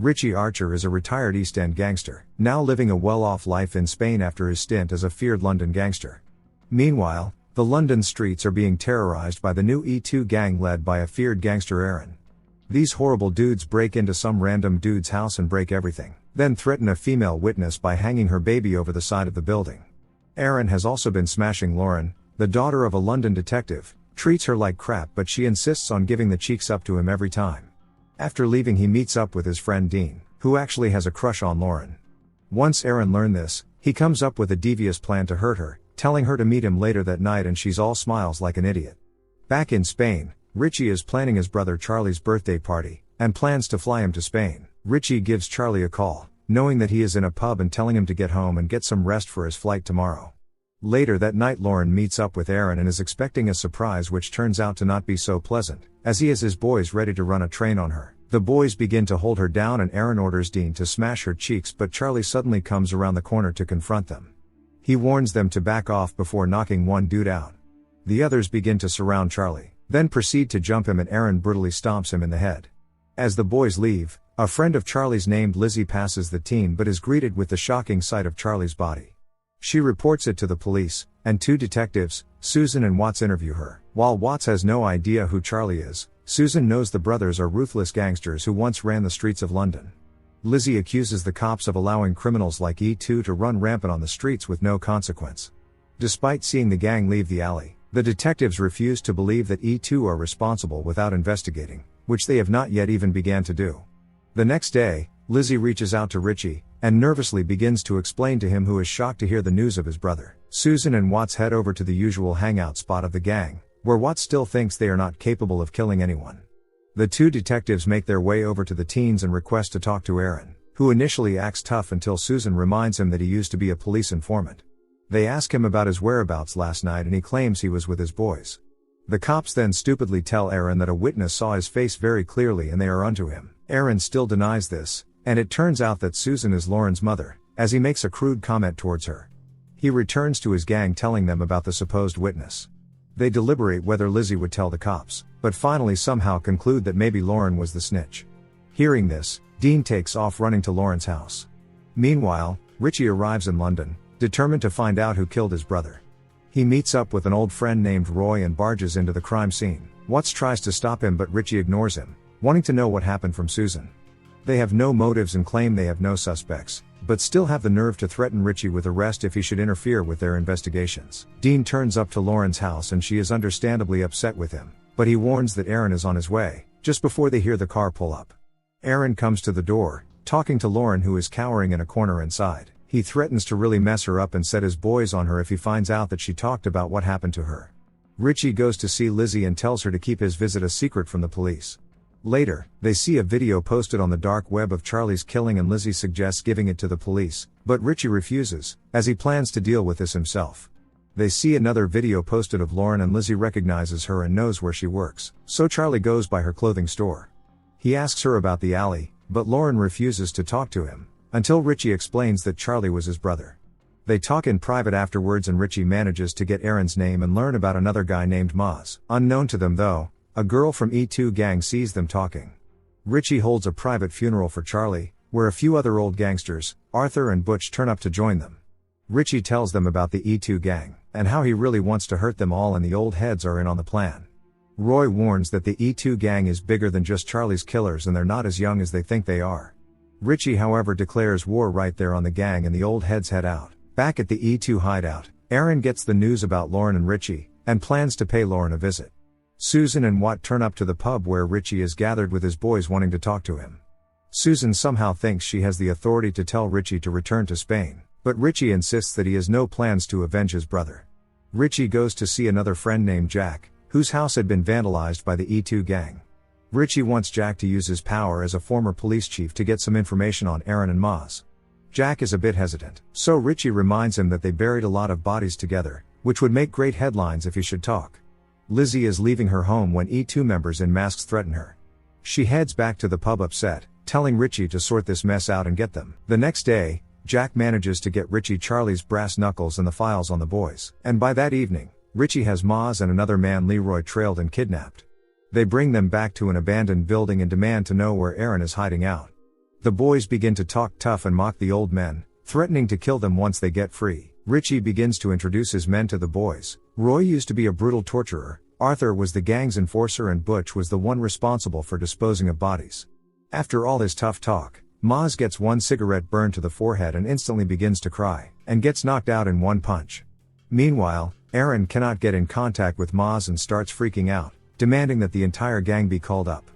Richie Archer is a retired East End gangster, now living a well-off life in Spain after his stint as a feared London gangster. Meanwhile, the London streets are being terrorized by the new E2 gang led by a feared gangster Aaron. These horrible dudes break into some random dude's house and break everything, then threaten a female witness by hanging her baby over the side of the building. Aaron has also been smashing Lauren, the daughter of a London detective, treats her like crap but she insists on giving the cheeks up to him every time. After leaving he meets up with his friend Dean, who actually has a crush on Lauren. Once Aaron learned this, he comes up with a devious plan to hurt her, telling her to meet him later that night and she's all smiles like an idiot. Back in Spain, Richie is planning his brother Charlie's birthday party, and plans to fly him to Spain. Richie gives Charlie a call, knowing that he is in a pub and telling him to get home and get some rest for his flight tomorrow. Later that night Lauren meets up with Aaron and is expecting a surprise which turns out to not be so pleasant, as he has his boys ready to run a train on her. The boys begin to hold her down and Aaron orders Dean to smash her cheeks but Charlie suddenly comes around the corner to confront them. He warns them to back off before knocking one dude out. The others begin to surround Charlie, then proceed to jump him and Aaron brutally stomps him in the head. As the boys leave, a friend of Charlie's named Lizzie passes the team but is greeted with the shocking sight of Charlie's body. She reports it to the police, and two detectives, Susan and Watts, interview her. While Watts has no idea who Charlie is, Susan knows the brothers are ruthless gangsters who once ran the streets of London. Lizzie accuses the cops of allowing criminals like E2 to run rampant on the streets with no consequence. Despite seeing the gang leave the alley, the detectives refuse to believe that E2 are responsible without investigating, which they have not yet even began to do. The next day, Lizzie reaches out to Richie, and nervously begins to explain to him, who is shocked to hear the news of his brother. Susan and Watts head over to the usual hangout spot of the gang, where Watts still thinks they are not capable of killing anyone. The two detectives make their way over to the teens and request to talk to Aaron, who initially acts tough until Susan reminds him that he used to be a police informant. They ask him about his whereabouts last night and he claims he was with his boys. The cops then stupidly tell Aaron that a witness saw his face very clearly and they are onto him. Aaron still denies this, and it turns out that Susan is Lauren's mother, as he makes a crude comment towards her. He returns to his gang telling them about the supposed witness. They deliberate whether Lizzie would tell the cops, but finally somehow conclude that maybe Lauren was the snitch. Hearing this, Dean takes off running to Lauren's house. Meanwhile, Richie arrives in London, determined to find out who killed his brother. He meets up with an old friend named Roy and barges into the crime scene. Watts tries to stop him but Richie ignores him, wanting to know what happened from Susan. They have no motives and claim they have no suspects, but still have the nerve to threaten Richie with arrest if he should interfere with their investigations. Dean turns up to Lauren's house and she is understandably upset with him, but he warns that Aaron is on his way, just before they hear the car pull up. Aaron comes to the door, talking to Lauren, who is cowering in a corner inside. He threatens to really mess her up and set his boys on her if he finds out that she talked about what happened to her. Richie goes to see Lizzie and tells her to keep his visit a secret from the police. Later, they see a video posted on the dark web of Charlie's killing and Lizzie suggests giving it to the police, but Richie refuses, as he plans to deal with this himself. They see another video posted of Lauren and Lizzie recognizes her and knows where she works, so Charlie goes by her clothing store. He asks her about the alley, but Lauren refuses to talk to him, until Richie explains that Charlie was his brother. They talk in private afterwards and Richie manages to get Aaron's name and learn about another guy named Maz. Unknown to them though, a girl from E2 gang sees them talking. Richie holds a private funeral for Charlie, where a few other old gangsters, Arthur and Butch, turn up to join them. Richie tells them about the E2 gang, and how he really wants to hurt them all and the old heads are in on the plan. Roy warns that the E2 gang is bigger than just Charlie's killers and they're not as young as they think they are. Richie however declares war right there on the gang and the old heads head out. Back at the E2 hideout, Aaron gets the news about Lauren and Richie, and plans to pay Lauren a visit. Susan and Watt turn up to the pub where Richie is gathered with his boys wanting to talk to him. Susan somehow thinks she has the authority to tell Richie to return to Spain, but Richie insists that he has no plans to avenge his brother. Richie goes to see another friend named Jack, whose house had been vandalized by the E2 gang. Richie wants Jack to use his power as a former police chief to get some information on Aaron and Maz. Jack is a bit hesitant, so Richie reminds him that they buried a lot of bodies together, which would make great headlines if he should talk. Lizzie is leaving her home when E2 members in masks threaten her. She heads back to the pub upset, telling Richie to sort this mess out and get them. The next day, Jack manages to get Richie Charlie's brass knuckles and the files on the boys, and by that evening, Richie has Maz and another man Leroy trailed and kidnapped. They bring them back to an abandoned building and demand to know where Aaron is hiding out. The boys begin to talk tough and mock the old men, threatening to kill them once they get free. Richie begins to introduce his men to the boys. Roy used to be a brutal torturer, Arthur was the gang's enforcer, and Butch was the one responsible for disposing of bodies. After all his tough talk, Maz gets one cigarette burned to the forehead and instantly begins to cry, and gets knocked out in one punch. Meanwhile, Aaron cannot get in contact with Maz and starts freaking out, demanding that the entire gang be called up.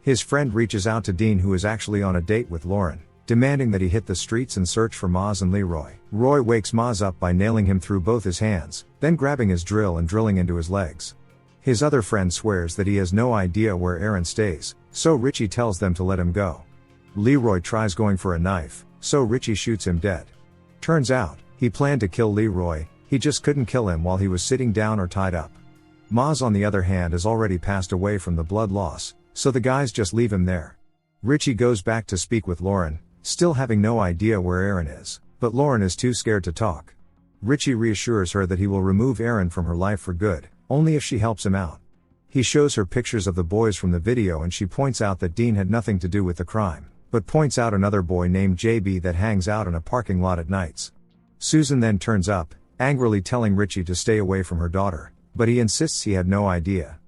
His friend reaches out to Dean, who is actually on a date with Lauren, demanding that he hit the streets and search for Maz and Leroy. Roy wakes Maz up by nailing him through both his hands, then grabbing his drill and drilling into his legs. His other friend swears that he has no idea where Aaron stays, so Richie tells them to let him go. Leroy tries going for a knife, so Richie shoots him dead. Turns out, he planned to kill Leroy, he just couldn't kill him while he was sitting down or tied up. Maz, on the other hand, has already passed away from the blood loss, so the guys just leave him there. Richie goes back to speak with Lauren, still having no idea where Aaron is, but Lauren is too scared to talk. Richie reassures her that he will remove Aaron from her life for good, only if she helps him out. He shows her pictures of the boys from the video and she points out that Dean had nothing to do with the crime, but points out another boy named JB that hangs out in a parking lot at nights. Susan then turns up, angrily telling Richie to stay away from her daughter, but he insists he had no idea.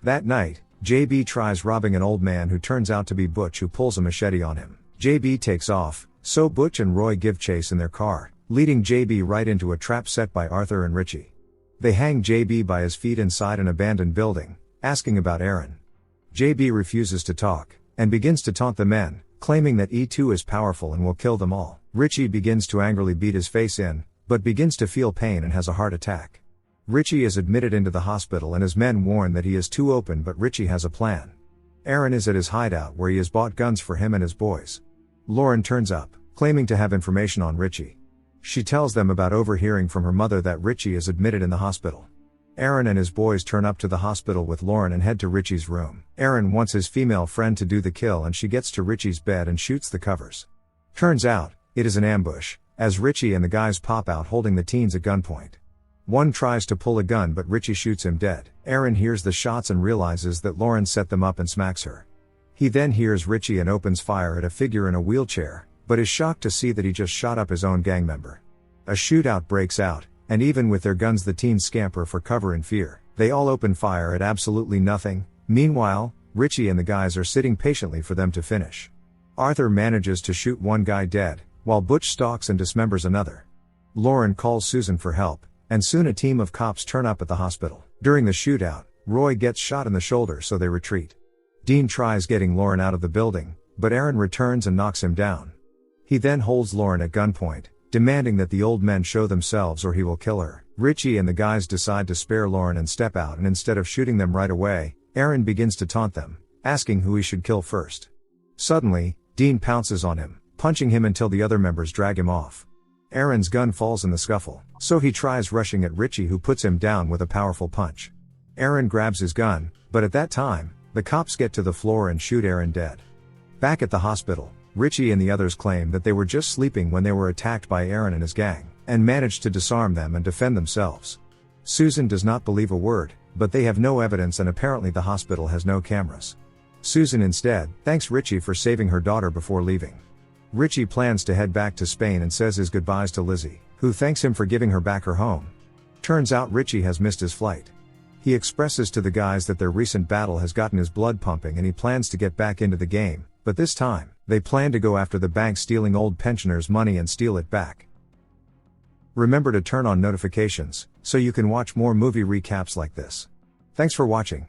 That night, JB tries robbing an old man who turns out to be Butch, who pulls a machete on him. JB takes off, so Butch and Roy give chase in their car, leading JB right into a trap set by Arthur and Richie. They hang JB by his feet inside an abandoned building, asking about Aaron. JB refuses to talk, and begins to taunt the men, claiming that E2 is powerful and will kill them all. Richie begins to angrily beat his face in, but begins to feel pain and has a heart attack. Richie is admitted into the hospital and his men warn that he is too open, but Richie has a plan. Aaron is at his hideout where he has bought guns for him and his boys. Lauren turns up, claiming to have information on Richie. She tells them about overhearing from her mother that Richie is admitted in the hospital. Aaron and his boys turn up to the hospital with Lauren and head to Richie's room. Aaron wants his female friend to do the kill and she gets to Richie's bed and shoots the covers. Turns out, it is an ambush, as Richie and the guys pop out holding the teens at gunpoint. One tries to pull a gun but Richie shoots him dead. Aaron hears the shots and realizes that Lauren set them up and smacks her. He then hears Richie and opens fire at a figure in a wheelchair, but is shocked to see that he just shot up his own gang member. A shootout breaks out, and even with their guns the teens scamper for cover in fear. They all open fire at absolutely nothing. Meanwhile, Richie and the guys are sitting patiently for them to finish. Arthur manages to shoot one guy dead, while Butch stalks and dismembers another. Lauren calls Susan for help, and soon a team of cops turn up at the hospital. During the shootout, Roy gets shot in the shoulder, so they retreat. Dean tries getting Lauren out of the building, but Aaron returns and knocks him down. He then holds Lauren at gunpoint, demanding that the old men show themselves or he will kill her. Richie and the guys decide to spare Lauren and step out, and instead of shooting them right away, Aaron begins to taunt them, asking who he should kill first. Suddenly, Dean pounces on him, punching him until the other members drag him off. Aaron's gun falls in the scuffle, so he tries rushing at Richie, who puts him down with a powerful punch. Aaron grabs his gun, but at that time, the cops get to the floor and shoot Aaron dead. Back at the hospital, Richie and the others claim that they were just sleeping when they were attacked by Aaron and his gang, and managed to disarm them and defend themselves. Susan does not believe a word, but they have no evidence and apparently the hospital has no cameras. Susan instead thanks Richie for saving her daughter before leaving. Richie plans to head back to Spain and says his goodbyes to Lizzie, who thanks him for giving her back her home. Turns out Richie has missed his flight. He expresses to the guys that their recent battle has gotten his blood pumping and he plans to get back into the game, but this time, they plan to go after the bank stealing old pensioners' money and steal it back. Remember to turn on notifications, so you can watch more movie recaps like this. Thanks for watching.